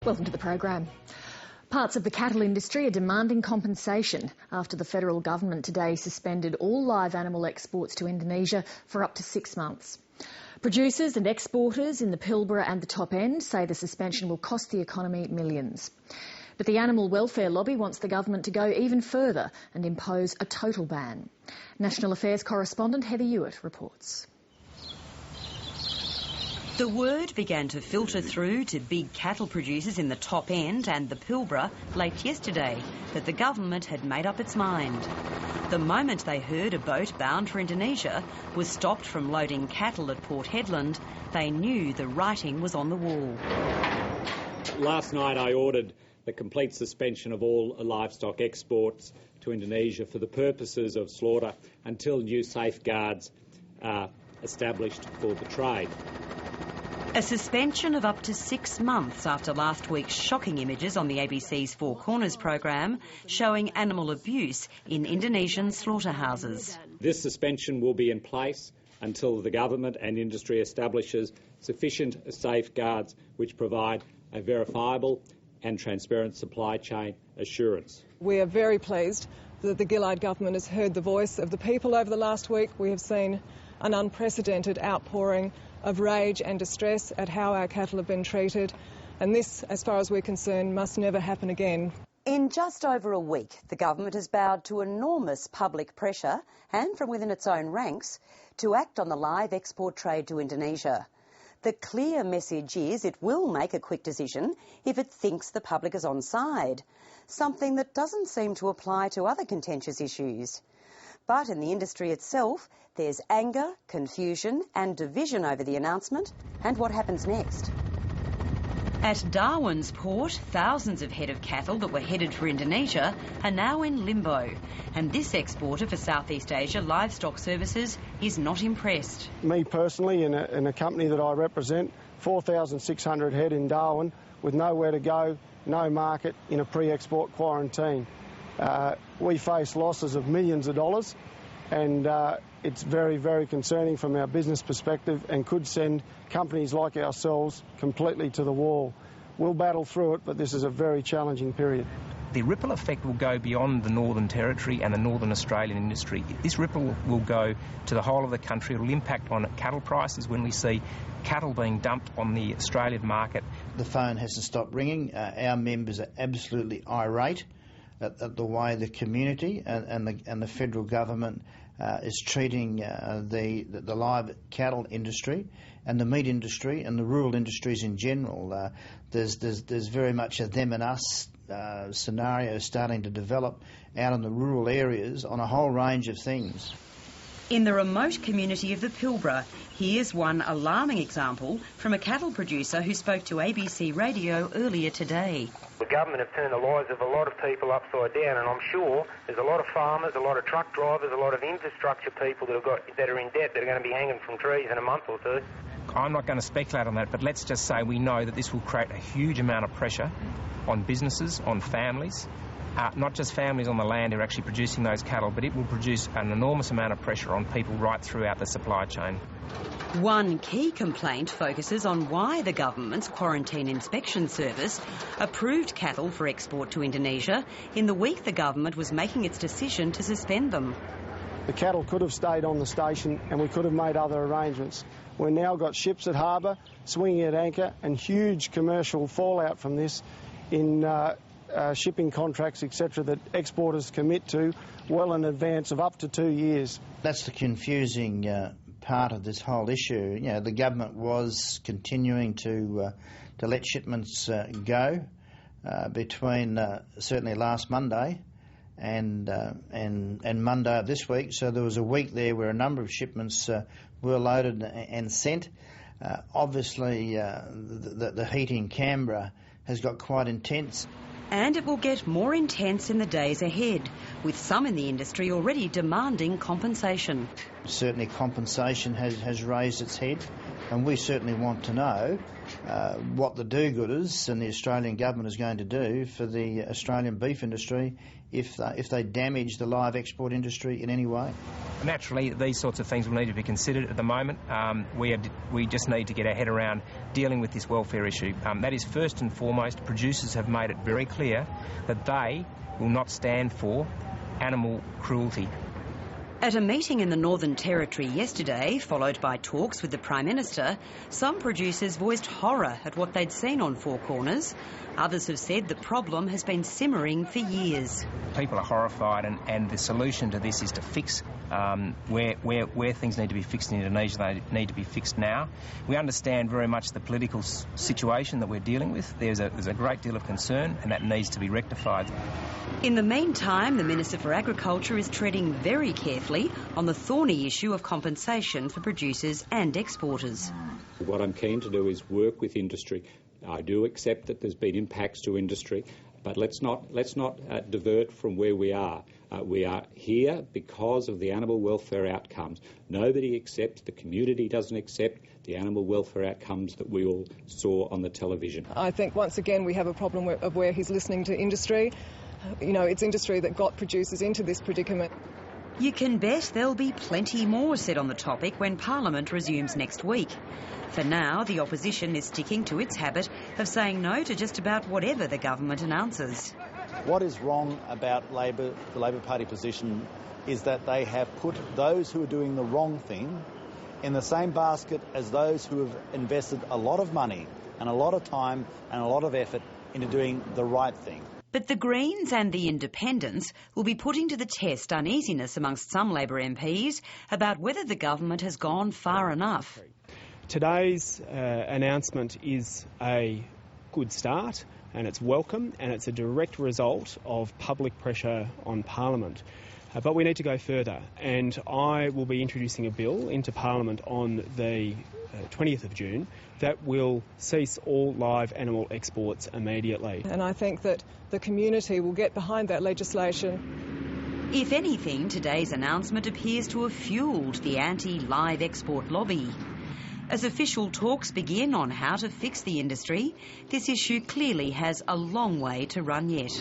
Welcome to the program. Parts of the cattle industry are demanding compensation after the federal government today suspended all live animal exports to Indonesia for up to 6 months. Producers and exporters in the Pilbara and the top end say the suspension will cost the economy millions. But the animal welfare lobby wants the government to go even further and impose a total ban. National Affairs correspondent Heather Hewitt reports. The word began to filter through to big cattle producers in the top end and the Pilbara late yesterday that the government had made up its mind. The moment they heard a boat bound for Indonesia was stopped from loading cattle at Port Hedland, they knew the writing was on the wall. Last night I ordered the complete suspension of all livestock exports to Indonesia for the purposes of slaughter until new safeguards are established for the trade. A suspension of up to 6 months after last week's shocking images on the ABC's Four Corners program showing animal abuse in Indonesian slaughterhouses. This suspension will be in place until the government and industry establishes sufficient safeguards which provide a verifiable and transparent supply chain assurance. We are very pleased that the Gillard government has heard the voice of the people over the last week. We have seen an unprecedented outpouring of rage and distress at how our cattle have been treated, and this, as far as we're concerned, must never happen again. In just over a week, the government has bowed to enormous public pressure and from within its own ranks to act on the live export trade to Indonesia. The clear message is it will make a quick decision if it thinks the public is on side, something that doesn't seem to apply to other contentious issues. But in the industry itself, there's anger, confusion and division over the announcement and what happens next. At Darwin's port, thousands of head of cattle that were headed for Indonesia are now in limbo. And this exporter for Southeast Asia Livestock Services is not impressed. Me personally, in a company that I represent, 4,600 head in Darwin with nowhere to go, no market, in a pre-export quarantine. We face losses of millions of dollars, and it's very, very concerning from our business perspective and could send companies like ourselves completely to the wall. We'll battle through it, but this is a very challenging period. The ripple effect will go beyond the Northern Territory and the Northern Australian industry. This ripple will go to the whole of the country. It will impact on cattle prices when we see cattle being dumped on the Australian market. The phone hasn't stopped ringing. Our members are absolutely irate at the way the community and the federal government is treating the live cattle industry and the meat industry and the rural industries in general. There's very much a them and us scenario starting to develop out in the rural areas on a whole range of things. In the remote community of the Pilbara, here's one alarming example from a cattle producer who spoke to ABC Radio earlier today. The government have turned the lives of a lot of people upside down, and I'm sure there's a lot of farmers, a lot of truck drivers, a lot of infrastructure people that are in debt that are going to be hanging from trees in a month or two. I'm not going to speculate on that, but let's just say we know that this will create a huge amount of pressure on businesses, on families. Not just families on the land who are actually producing those cattle, but it will produce an enormous amount of pressure on people right throughout the supply chain. One key complaint focuses on why the government's Quarantine Inspection Service approved cattle for export to Indonesia in the week the government was making its decision to suspend them. The cattle could have stayed on the station and we could have made other arrangements. We've now got ships at harbour, swinging at anchor, and huge commercial fallout from this in shipping contracts, etc., that exporters commit to well in advance of up to 2 years. That's the confusing part of this whole issue. You know, the government was continuing to let shipments go between certainly last Monday and Monday of this week. So there was a week there where a number of shipments were loaded and sent. Obviously, the heat in Canberra has got quite intense. And it will get more intense in the days ahead, with some in the industry already demanding compensation. Certainly compensation has raised its head. And we certainly want to know what the do-gooders and the Australian government is going to do for the Australian beef industry if they damage the live export industry in any way. Naturally, these sorts of things will need to be considered at the moment. We just need to get our head around dealing with this welfare issue. That is first and foremost. Producers have made it very clear that they will not stand for animal cruelty. At a meeting in the Northern Territory yesterday, followed by talks with the Prime Minister, some producers voiced horror at what they'd seen on Four Corners. Others have said the problem has been simmering for years. People are horrified, and the solution to this is to fix where things need to be fixed in Indonesia. They need to be fixed now. We understand very much the political situation that we're dealing with. There's a great deal of concern, and that needs to be rectified. In the meantime, the Minister for Agriculture is treading very carefully on the thorny issue of compensation for producers and exporters. What I'm keen to do is work with industry. I do accept that there's been impacts to industry, but let's not divert from where we are. We are here because of the animal welfare outcomes. Nobody accepts, the community doesn't accept the animal welfare outcomes that we all saw on the television. I think once again we have a problem of where he's listening to industry. You know, it's industry that got producers into this predicament. You can bet there'll be plenty more said on the topic when Parliament resumes next week. For now, the opposition is sticking to its habit of saying no to just about whatever the government announces. What is wrong about the Labor Party position is that they have put those who are doing the wrong thing in the same basket as those who have invested a lot of money and a lot of time and a lot of effort into doing the right thing. But the Greens and the Independents will be putting to the test uneasiness amongst some Labor MPs about whether the government has gone far enough. Today's announcement is a good start, and it's welcome, and it's a direct result of public pressure on Parliament. But we need to go further, and I will be introducing a bill into Parliament on the 20th of June that will cease all live animal exports immediately. And I think that the community will get behind that legislation. If anything, today's announcement appears to have fuelled the anti-live export lobby. As official talks begin on how to fix the industry, this issue clearly has a long way to run yet.